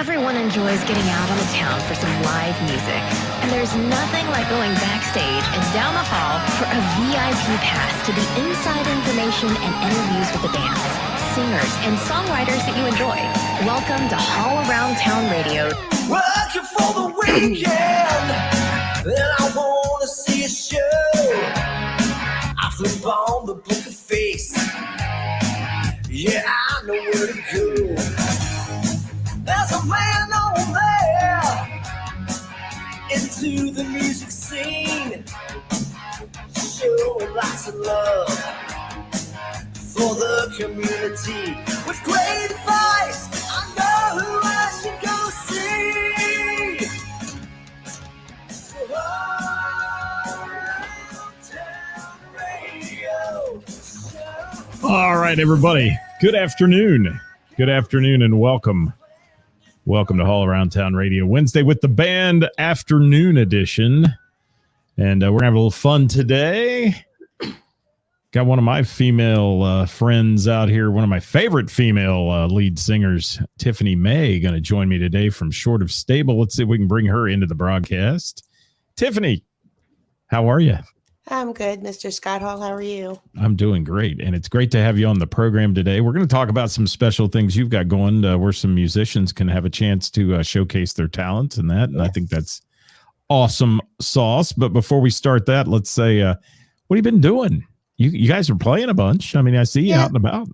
Everyone enjoys getting out on the town for some live music. And there's nothing like going backstage and down the hall for a VIP pass to the inside information and interviews with the bands, singers, and songwriters that you enjoy. Welcome to All Around Town Radio. Working for the weekend, and I want to see a show. I flip on the book of face. Yeah, I know where to go. There's a man on there into the music scene, showing lots of love for the community. With great advice, I know who I should go see. So all right, everybody. Good afternoon. Good afternoon and welcome. Welcome to All Around Town Radio Wednesday with the band afternoon edition. And we're going to have a little fun today. Got one of my female friends out here, one of my favorite female lead singers, Tiffany May, going to join me today from Short of Stable. Let's see if we can bring her into the broadcast. Tiffany, how are you? I'm good, Mr. Scott Hall. How are you? I'm doing great, and it's great to have you on the program today. We're going to talk about some special things you've got going where some musicians can have a chance to showcase their talents and that, and yes. I think that's awesome sauce. But before we start that, let's say, what have you been doing? You guys are playing a bunch. I mean, I see you out and about.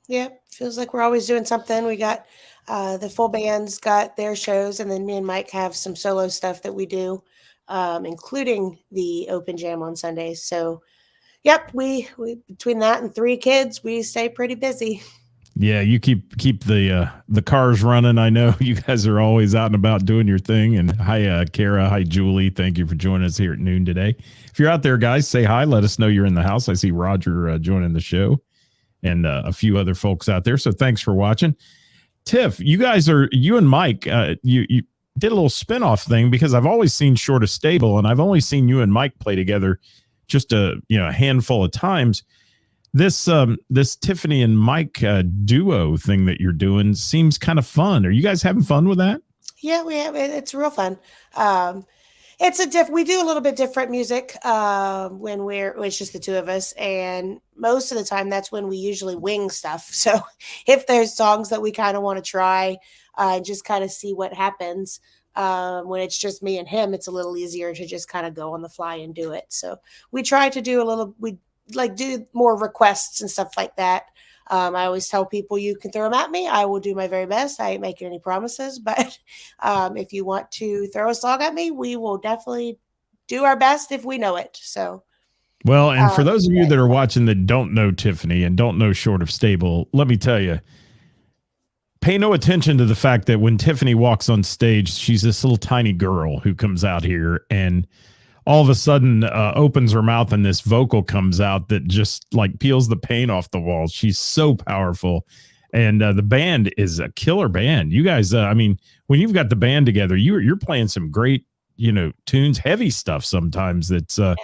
Yeah, feels like we're always doing something. We got the full band's got their shows, and then me and Mike have some solo stuff that we do. Including the open jam on Sundays. So, yep, we between that and 3 kids, we stay pretty busy. Yeah, you keep the cars running. I know you guys are always out and about doing your thing. And hi, Kara. Hi, Julie. Thank you for joining us here at noon today. If you're out there, guys, say hi. Let us know you're in the house. I see Roger joining the show and a few other folks out there. So thanks for watching. Tiff, you and Mike, you did a little spinoff thing because I've always seen Short of Stable and I've only seen you and Mike play together just a handful of times. This Tiffany and Mike duo thing that you're doing seems kind of fun. Are you guys having fun with that? Yeah, we have. It's real fun. We do a little bit different music when it's just the two of us, and most of the time that's when we usually wing stuff. So if there's songs that we kind of want to try, just kind of see what happens. When it's just me and him, it's a little easier to just kind of go on the fly and do it. So we try to do do more requests and stuff like that. I always tell people you can throw them at me. I will do my very best. I ain't making any promises, but if you want to throw a song at me, we will definitely do our best if we know it. So, well, and for those of you that are watching that don't know Tiffany and don't know Short of Stable, let me tell you, pay no attention to the fact that when Tiffany walks on stage, she's this little tiny girl who comes out here and all of a sudden opens her mouth and this vocal comes out that just like peels the paint off the walls. She's so powerful. And the band is a killer band. You guys, when you've got the band together, you're playing some great, tunes, heavy stuff sometimes that's a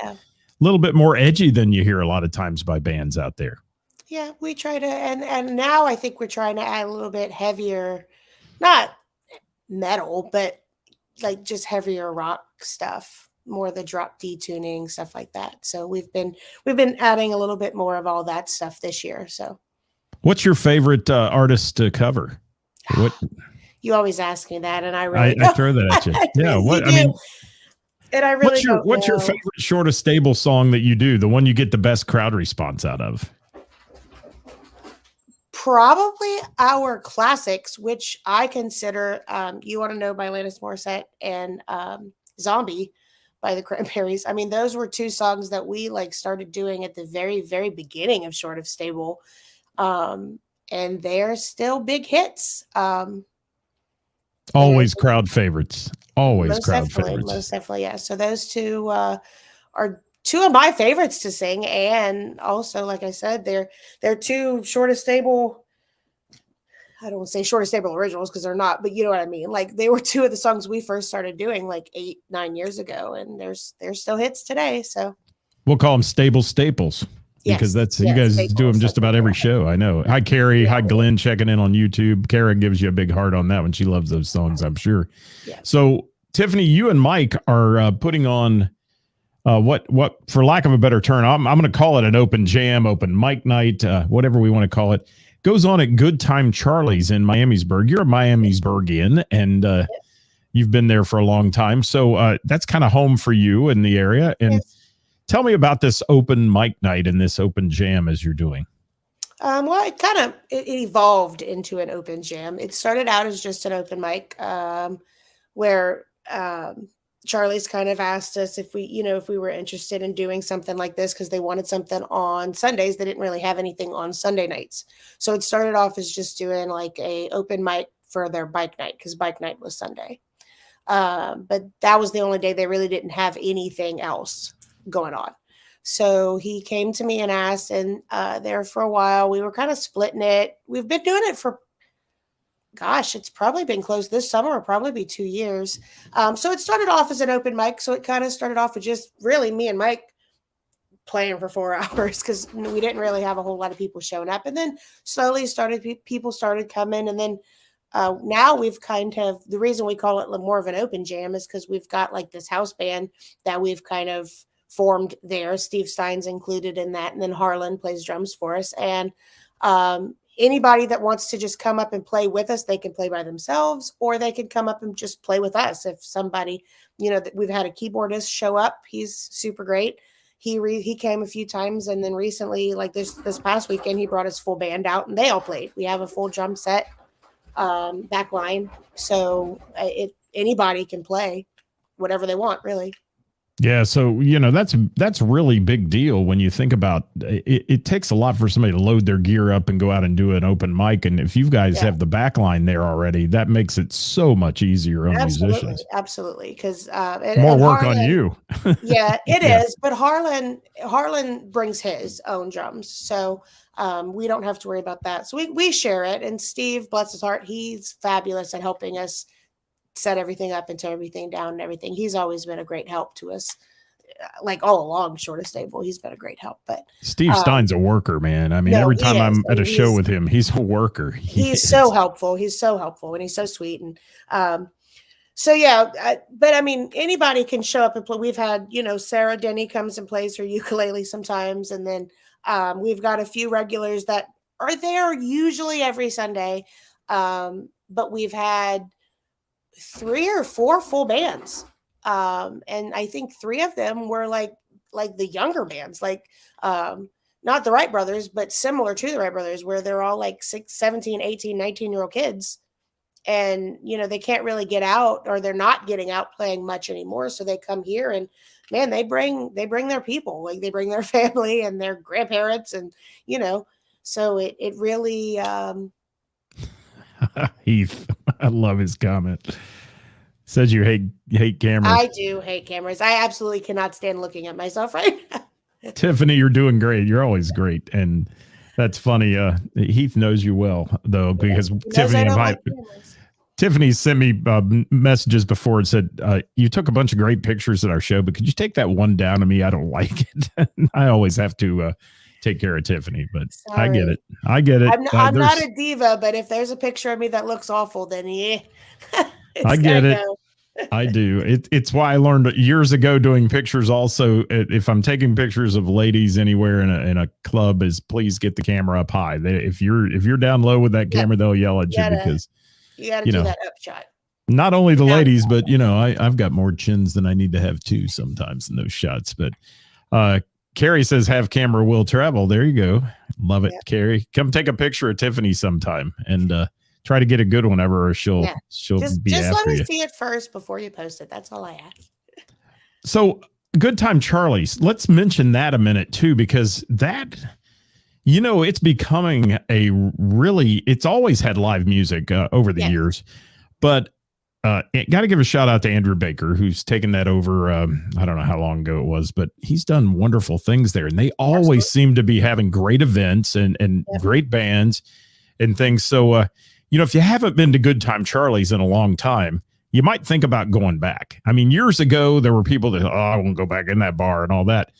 little bit more edgy than you hear a lot of times by bands out there. Yeah, we try to, and now I think we're trying to add a little bit heavier, not metal, but like just heavier rock stuff, more of the drop D tuning, stuff like that. So we've been adding a little bit more of all that stuff this year. So, what's your favorite artist to cover? What you always ask me that, and I throw that at you. Yeah, what I mean. And I really what's your favorite Short of Stable song that you do? The one you get the best crowd response out of? Probably our classics, which I consider You Want to Know by Alanis Morissette and Zombie by the Cranberries. I mean, those were 2 songs that we started doing at the very, very beginning of Short of Stable. And they're still big hits. Always crowd favorites. Always crowd favorites. Most definitely, yeah. So those 2 are 2 of my favorites to sing, and also, like I said, they're 2 Short of Stable. I don't want to say Short of Stable originals because they're not, but you know what I mean. Like they were 2 of the songs we first started doing 8-9 years ago, and they're still hits today. So we'll call them stable staples. because Yes. you Yes. guys do them just about every show. I know. Hi, Carrie. Yeah. Hi, Glenn, checking in on YouTube. Kara gives you a big heart on that one. She loves those songs, I'm sure. Yes. So, Tiffany, you and Mike are putting on what, for lack of a better term, I'm going to call it an open jam, open mic night, whatever we want to call it. Goes on at Good Time Charlie's in Miamisburg. You're a Miamisburgian, and you've been there for a long time. So that's kind of home for you in the area. And Yes. tell me about this open mic night and this open jam as you're doing. Well, it evolved into an open jam. It started out as just an open mic, where Charlie's kind of asked us if we were interested in doing something like this because they wanted something on Sundays. They didn't really have anything on Sunday nights. So it started off as just doing like a open mic for their bike night because bike night was Sunday. But that was the only day they really didn't have anything else going on. So he came to me and asked, and there for a while, we were kind of splitting it. We've been doing it for, gosh, it's probably been closed this summer, or probably be 2 years. So it started off as an open mic. So it kind of started off with just really me and Mike playing for 4 hours because we didn't really have a whole lot of people showing up. And then slowly people started coming. And then now we've kind of, the reason we call it more of an open jam is because we've got like this house band that we've kind of formed there. Steve Stein's included in that. And then Harlan plays drums for us. And anybody that wants to just come up and play with us, they can play by themselves, or they can come up and just play with us. If somebody, that we've had a keyboardist show up, he's super great. He came a few times, and then recently, like this past weekend, he brought his full band out, and they all played. We have a full drum set, back line, so anybody can play whatever they want, really. Yeah, so that's a really big deal when you think about it. It takes a lot for somebody to load their gear up and go out and do an open mic, and if you guys have the back line there already, that makes it so much easier on musicians. Absolutely, because more work Harlan, on you. Yeah, it is. But Harlan brings his own drums, so we don't have to worry about that. So we share it, and Steve, bless his heart, he's fabulous at helping us set everything up and tear everything down and everything. He's always been a great help to us, like all along, short of stable. He's been a great help. But Steve Stein's a worker, man. I mean, every time I'm at a show with him, he's a worker. He's so helpful. He's so helpful, and he's so sweet. And so yeah, but I mean, anybody can show up and play. We've had, Sarah Denny comes and plays her ukulele sometimes, and then we've got a few regulars that are there usually every Sunday. But we've had 3 or 4 full bands. And I think 3 of them were like the younger bands, like not the Wright brothers, but similar to the Wright brothers, where they're all like 6, 17, 18, 19-year-old kids. And, they can't really get out, or they're not getting out playing much anymore. So they come here and, man, they bring their people, like they bring their family and their grandparents, and, so it really, Heath, I love his comment. Says you hate cameras. I do hate cameras. I absolutely cannot stand looking at myself right now. Tiffany, you're doing great. You're always great. And that's funny. Heath knows you well, though, because Tiffany sent me messages before and said, you took a bunch of great pictures at our show, but could you take that one down to me? I don't like it. I always have to take care of Tiffany, but sorry. I get it. I'm not a diva, but if there's a picture of me that looks awful, then yeah. I get it. I do. It's why I learned years ago doing pictures. Also, if I'm taking pictures of ladies anywhere in a club, is please get the camera up high. If you're down low with that camera, they'll yell at you because you got to do that up shot. Not only the ladies, but I've got more chins than I need to have too sometimes in those shots. But Carrie says, have camera will travel. There you go. Love it, Carrie. Come take a picture of Tiffany sometime and try to get a good one ever, or she'll be just after let me you. see it first before you post it. That's all I ask. So Good Time Charlie's. Let's mention that a minute too, because that, it's becoming it's always had live music over the years, but got to give a shout out to Andrew Baker, who's taken that over. I don't know how long ago it was, but he's done wonderful things there. And they always seem to be having great events and great bands and things. So, if you haven't been to Good Time Charlie's in a long time, you might think about going back. I mean, years ago, there were people that, I won't go back in that bar and all that.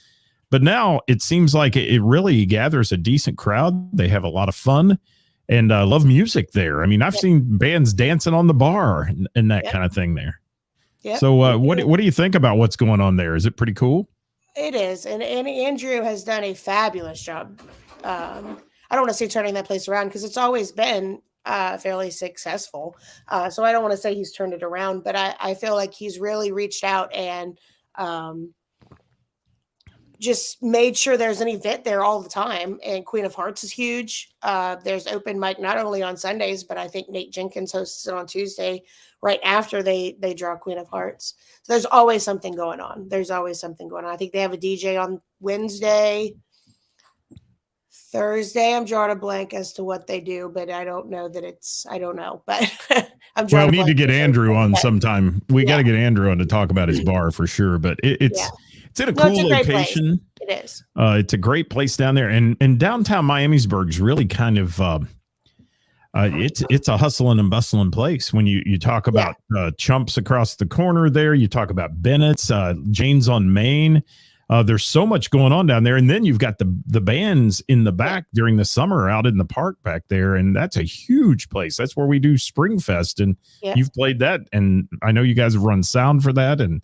But now it seems like it really gathers a decent crowd. They have a lot of fun and love music there. I mean, I've seen bands dancing on the bar and that kind of thing there. Yep. So what do you think about what's going on there? Is it pretty cool? It is. And Andrew has done a fabulous job. I don't want to say turning that place around because it's always been fairly successful. So I don't want to say he's turned it around, but I feel like he's really reached out and just made sure there's an event there all the time. And Queen of Hearts is huge. There's open mic not only on Sundays, but I think Nate Jenkins hosts it on Tuesday right after they draw Queen of Hearts. So there's always something going on. I think they have a DJ on Wednesday. Thursday, I'm drawing a blank as to what they do, but I don't know, but I'm drawing. Well, we need to get Andrew on sometime. We got to get Andrew on to talk about his bar for sure, but it's in a cool location. It is. It's a great place down there, and downtown Miamisburg's really kind of it's a hustling and bustling place. When you talk about Chumps across the corner there, you talk about Bennett's, Jane's on Main. There's so much going on down there, and then you've got the bands in the back during the summer out in the park back there, and that's a huge place. That's where we do Springfest, and you've played that, and I know you guys have run sound for that, and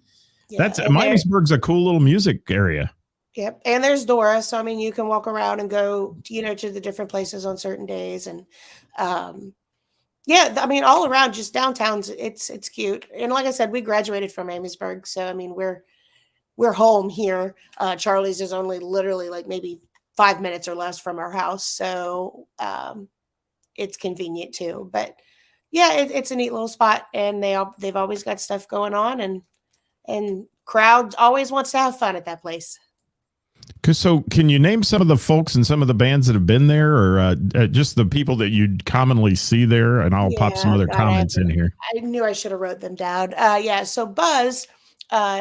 that's Miamisburg's a cool little music area. Yep, and there's Dora, so I mean you can walk around and go, to the different places on certain days, and I mean all around just downtown's it's cute, and like I said, we graduated from Miamisburg, so I mean we're home here. Charlie's is only literally like maybe 5 minutes or less from our house, so it's convenient too. But yeah, it's a neat little spot, and they've always got stuff going on, and crowd always wants to have fun at that place. So can you name some of the folks and some of the bands that have been there, or just the people that you'd commonly see there? And I'll pop some other comments in here. I knew I should have wrote them down. So Buzz,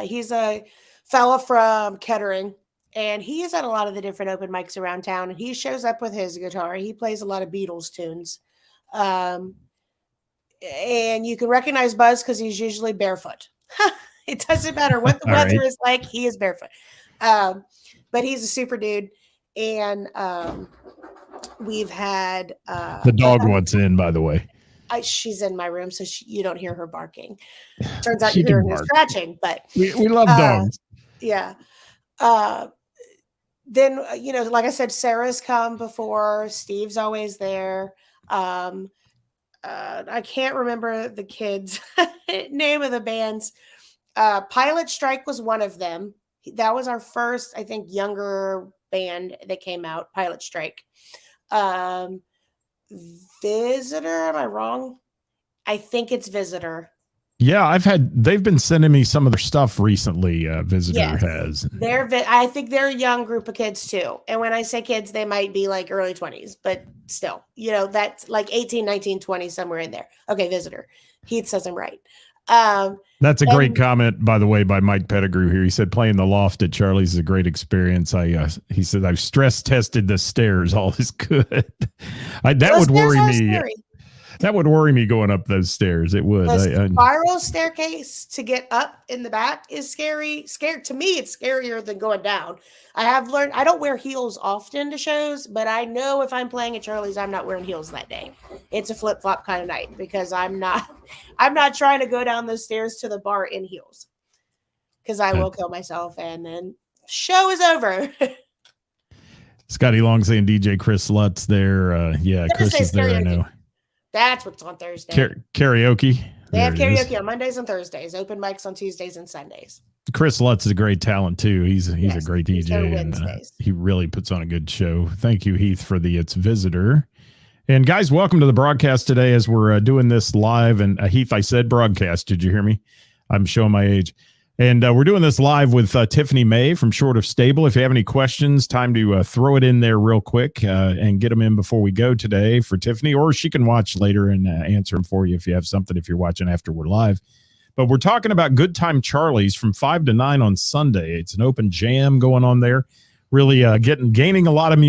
he's a fella from Kettering, and he is at a lot of the different open mics around town, and he shows up with his guitar. He plays a lot of Beatles tunes. And you can recognize Buzz because he's usually barefoot. It doesn't matter what the weather is like, he is barefoot. But he's a super dude. And we've had the dog wants in, by the way. She's in my room, so you don't hear her barking. Turns out you're hearing her scratching, but we love dogs. Yeah. Then, like I said, Sarah's come before. Steve's always there. I can't remember the kids' name of the bands. Pilot Strike was one of them. That was our first, I think, younger band that came out, Pilot Strike. Visitor, am I wrong? I think it's Visitor. Yeah, they've been sending me some of their stuff recently. Visitor has. I think they're a young group of kids too. And when I say kids, they might be like early 20s, but still, that's like 18, 19, 20, somewhere in there. Okay, Visitor. Heath says I'm right. That's a great comment, by the way, by Mike Pettigrew here. He said playing the loft at Charlie's is a great experience. He said I've stress tested the stairs. All is good. That would worry me. Scary. That would worry me going up those stairs. It would. The spiral staircase to get up in the back is scary. To me, it's scarier than going down. I have learned I don't wear heels often to shows, but I know if I'm playing at Charlie's, I'm not wearing heels that day. It's a flip-flop kind of night because I'm not trying to go down those stairs to the bar in heels because I will kill myself and then show is over. Scotty Long saying DJ Chris Lutz there. Chris is there. I know. That's what's on Thursday. Karaoke. They have karaoke on Mondays and Thursdays, open mics on Tuesdays and Sundays. Chris Lutz is a great talent too. He's a great DJ and he really puts on a good show. Thank you, Heath, for It's Visitor. And guys, welcome to the broadcast today as we're doing this live. And Heath, I said broadcast. Did you hear me? I'm showing my age. And we're doing this live with Tiffany May from Short of Stable. If you have any questions, time to throw it in there real quick and get them in before we go today for Tiffany, or she can watch later and answer them for you if you have something, if you're watching after we're live. But we're talking about Good Time Charlie's from 5 to 9 on Sunday. It's an open jam going on there, really gaining a lot of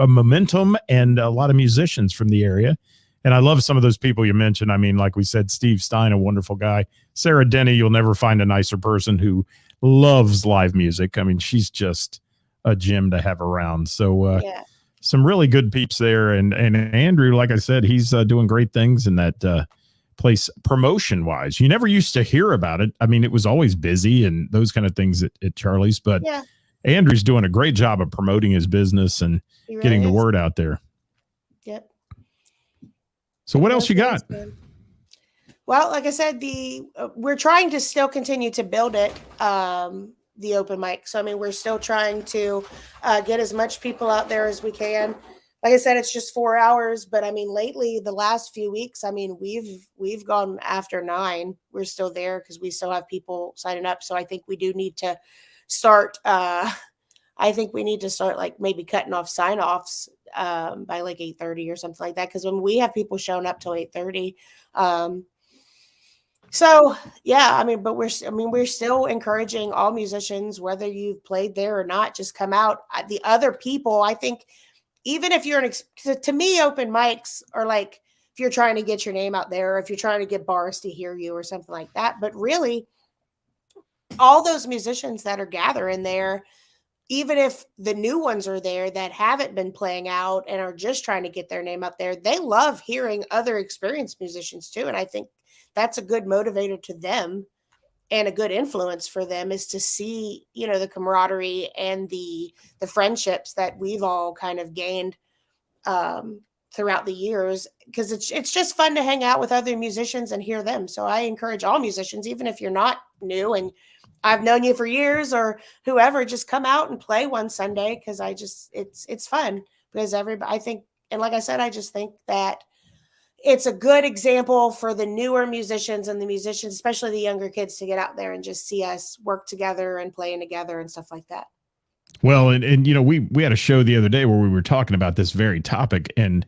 momentum and a lot of musicians from the area. And I love some of those people you mentioned. I mean, like we said, Steve Stein, a wonderful guy. Sarah Denny, you'll never find a nicer person who loves live music. I mean, she's just a gem to have around. So Yeah. some really good peeps there. And Andrew, like I said, he's doing great things in that place promotion wise. You never used to hear about it. I mean, it was always busy and those kind of things at Charlie's, but Yeah. Andrew's doing a great job of promoting his business and He really getting the is. word out there. Yep. So what else you got? Well, like I said, we're trying to still continue to build it, the open mic. So I mean, we're still trying to get as much people out there as we can. Like I said, it's just 4 hours, but I mean, lately, the last few weeks, I mean, we've gone after 9. We're still there because we still have people signing up. So I think we do need to start. I think we need to start like maybe cutting off sign-offs by like 8:30 or something like that. Because when we have people showing up till 8:30. So yeah, I mean, but we're still encouraging all musicians, whether you've played there or not, just come out. The other people, I think, even if you're to me, open mics are like if you're trying to get your name out there, or if you're trying to get bars to hear you or something like that. But really, all those musicians that are gathering there, even if the new ones are there that haven't been playing out and are just trying to get their name out there, they love hearing other experienced musicians too. And I think that's a good motivator to them and a good influence for them is to see, the camaraderie and the friendships that we've all kind of gained throughout the years, because it's just fun to hang out with other musicians and hear them. So I encourage all musicians, even if you're not new and I've known you for years or whoever, just come out and play one Sunday. Cause it's fun because everybody, I think, and like I said, I just think that it's a good example for the newer musicians and the musicians, especially the younger kids, to get out there and just see us work together and playing together and stuff like that. Well, and we had a show the other day where we were talking about this very topic, and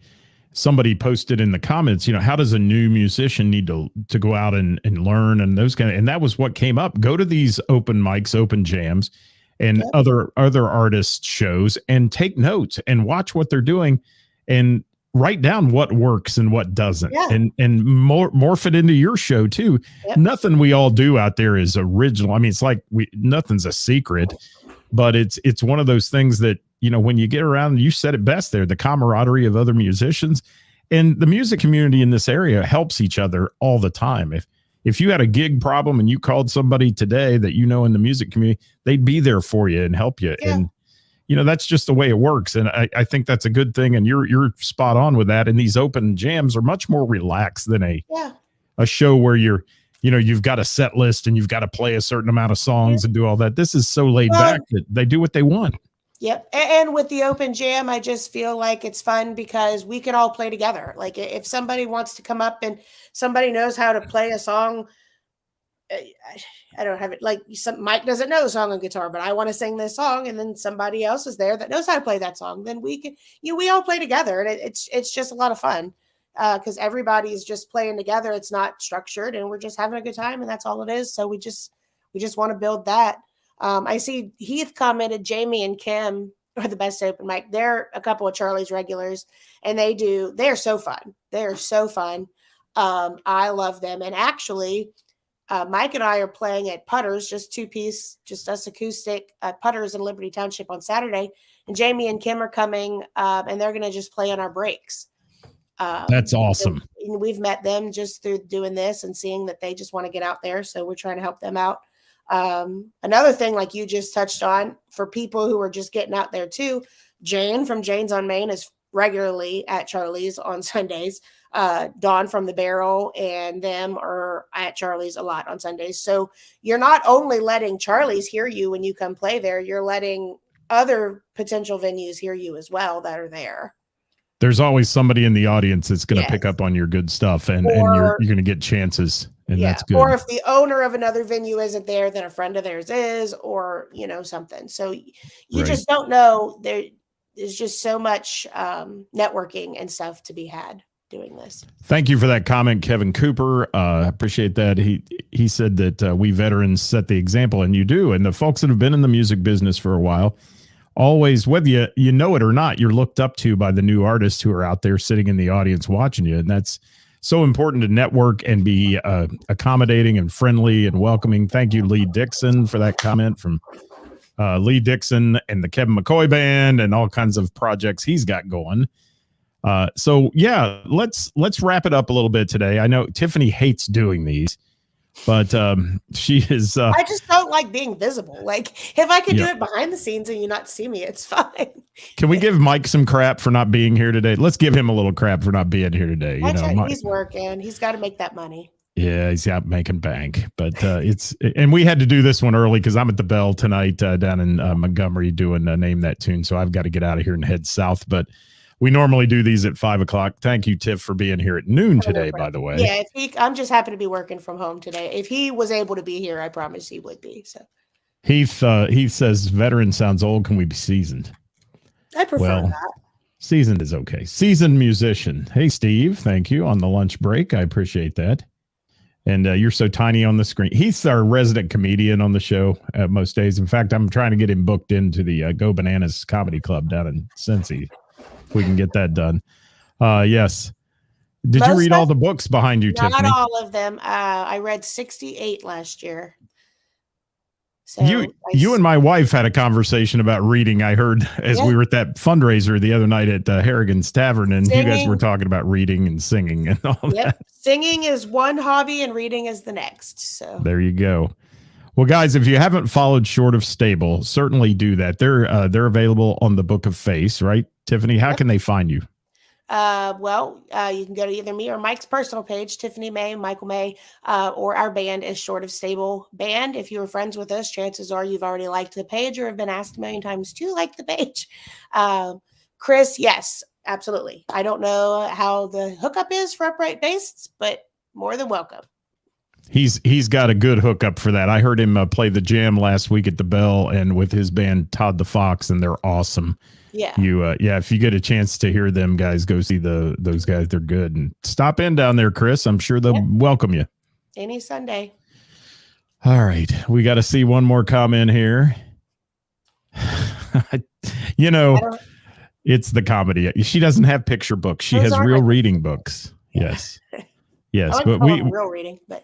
somebody posted in the comments, how does a new musician need to go out and learn and those and that was what came up. Go to these open mics, open jams, and other artists shows and take notes and watch what they're doing and write down what works and what doesn't, and morph it into your show too. Nothing we all do out there is original. I mean, it's like nothing's a secret, but it's one of those things that, when you get around, you said it best there, the camaraderie of other musicians and the music community in this area helps each other all the time. If you had a gig problem and you called somebody today that in the music community, they'd be there for you and help you. And that's just the way it works. And I think that's a good thing. And you're spot on with that. And these open jams are much more relaxed than a show where you've got a set list and you've got to play a certain amount of songs and do all that. This is so laid back that they do what they want. Yep. And with the open jam, I just feel like it's fun because we can all play together. Like if somebody wants to come up and somebody knows how to play a song, I don't have it. Like Mike doesn't know a song on guitar, but I want to sing this song. And then somebody else is there that knows how to play that song. Then we can, we all play together, and it's just a lot of fun because everybody's just playing together. It's not structured and we're just having a good time, and that's all it is. So we just want to build that. I see Heath commented Jamie and Kim are the best open mic. They're a couple of Charlie's regulars, and they're so fun. They're so fun. I love them. And actually, Mike and I are playing at Putters, just 2-piece, just us acoustic at Putters in Liberty Township on Saturday. And Jamie and Kim are coming, and they're going to just play on our breaks. That's awesome. And we've met them just through doing this and seeing that they just want to get out there. So we're trying to help them out. Another thing, like you just touched on, for people who are just getting out there too, Jane from Jane's on Main is regularly at Charlie's on Sundays. Dawn from the Barrel and them are at Charlie's a lot on Sundays. So you're not only letting Charlie's hear you when you come play there, you're letting other potential venues hear you as well that are there. There's always somebody in the audience that's going to pick up on your good stuff, and you're going to get chances, and that's good. Or if the owner of another venue isn't there, then a friend of theirs is, or something. So you just don't know. There's just so much networking and stuff to be had doing this. Thank you for that comment, Kevin Cooper. Appreciate that. He said that we veterans set the example, and you do. And the folks that have been in the music business for a while, always, whether you know it or not, you're looked up to by the new artists who are out there sitting in the audience watching you. And that's so important to network and be accommodating and friendly and welcoming. Thank you, Lee Dixon, for that comment from Lee Dixon and the Kevin McCoy Band and all kinds of projects he's got going. So yeah, let's wrap it up a little bit today. I know Tiffany hates doing these, but she is. I just don't like being visible. Like if I could do it behind the scenes and you not see me, it's fine. Can we give Mike some crap for not being here today? Let's give him a little crap for not being here today. He's working. He's got to make that money. Yeah, he's out making bank, but and we had to do this one early because I'm at the Bell tonight down in Montgomery doing Name That Tune. So I've got to get out of here and head south, but we normally do these at 5:00. Thank you, Tiff, for being here at noon today, by the way. Yeah, I'm just happy to be working from home today. If he was able to be here, I promise he would be. So Heath says veteran sounds old. Can we be seasoned? I prefer that. Seasoned is okay. Seasoned musician. Hey, Steve, thank you on the lunch break. I appreciate that. And you're so tiny on the screen. He's our resident comedian on the show most days. In fact, I'm trying to get him booked into the Go Bananas Comedy Club down in Cincy. If we can get that done. Yes. Did you read all the books behind you, Tiffany? Not all of them. I read 68 last year. So you and my wife had a conversation about reading. I heard as we were at that fundraiser the other night at Harrigan's Tavern, and you guys were talking about reading and singing and all that. Singing is one hobby and reading is the next. So there you go. Well, guys, if you haven't followed Short of Stable, certainly do that. They're available on the Book of Face, right, Tiffany? How can they find you? You can go to either me or Mike's personal page, Tiffany May, Michael May, or our band is Short of Stable Band. If you were friends with us, chances are you've already liked the page or have been asked a million times to like the page. Chris, yes, absolutely. I don't know how the hookup is for upright bass, but more than welcome. He's got a good hookup for that. I heard him play the jam last week at the Bell and with his band Todd the Fox, and they're awesome. Yeah. If you get a chance to hear them guys, go see those guys. They're good. And stop in down there, Chris. I'm sure they'll welcome you. Any Sunday. All right. We got to see one more comment here. It's the comedy. She doesn't have picture books. She has real reading books. Yeah. Yes. But real reading, but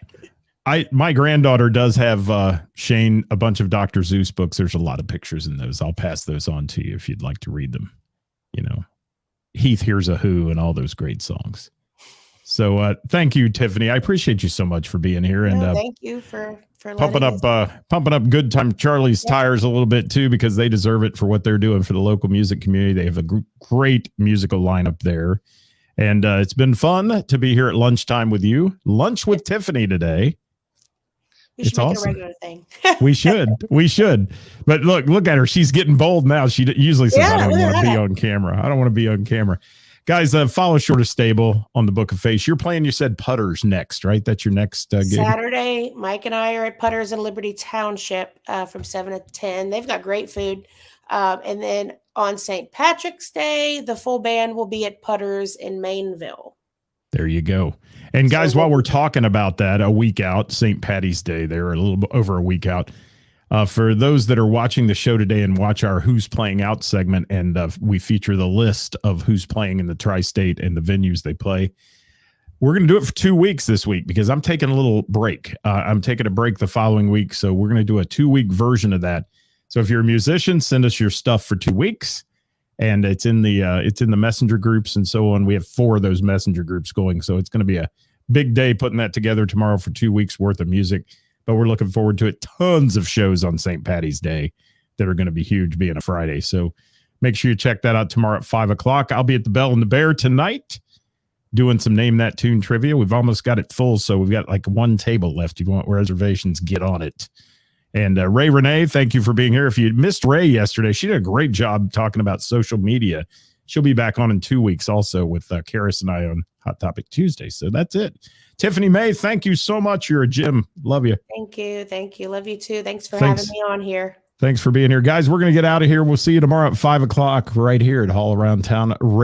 my granddaughter does have Shane a bunch of Dr. Zeus books. There's a lot of pictures in those. I'll pass those on to you if you'd like to read them. Heath Here's a Who and all those great songs. So thank you, Tiffany. I appreciate you so much for being here and thank you for pumping up Good Time Charlie's tires a little bit too, because they deserve it for what they're doing for the local music community. They have a great musical lineup there. And it's been fun to be here at lunchtime with you. Lunch with Tiffany today. We should make it a regular thing. We should. But look at her. She's getting bold now. She usually says, I don't want to be on camera. I don't want to be on camera. Guys, follow Short of Stable on the Book of Face. You're playing, you said Putters next, right? That's your next gig? Saturday, Mike and I are at Putters in Liberty Township from 7 to 10. They've got great food. And then on St. Patrick's Day, the full band will be at Putters in Mainville. There you go. And guys, while we're talking about that, a week out, St. Patty's Day, they're a little bit over a week out. For those that are watching the show today and watch our Who's Playing Out segment, and we feature the list of who's playing in the tri-state and the venues they play. We're going to do it for 2 weeks this week because I'm taking a little break. I'm taking a break the following week. So we're going to do a 2-week version of that. So if you're a musician, send us your stuff for 2 weeks. And it's in the messenger groups and so on. We have 4 of those messenger groups going. So it's going to be a big day putting that together tomorrow for 2 weeks worth of music. But we're looking forward to it. Tons of shows on St. Patty's Day that are going to be huge, being a Friday. So make sure you check that out tomorrow at 5:00. I'll be at the Bell and the Bear tonight doing some Name That Tune trivia. We've almost got it full. So we've got like 1 table left. If you want reservations, get on it. And Ray Renee, thank you for being here. If you missed Ray yesterday, she did a great job talking about social media. She'll be back on in 2 weeks also with Karis and I on Hot Topic Tuesday. So that's it. Tiffany May, thank you so much. You're a gem. Love you. Thank you. Love you too. Thanks for having me on here. Thanks for being here. Guys, we're going to get out of here. We'll see you tomorrow at 5:00 right here at All Around Town.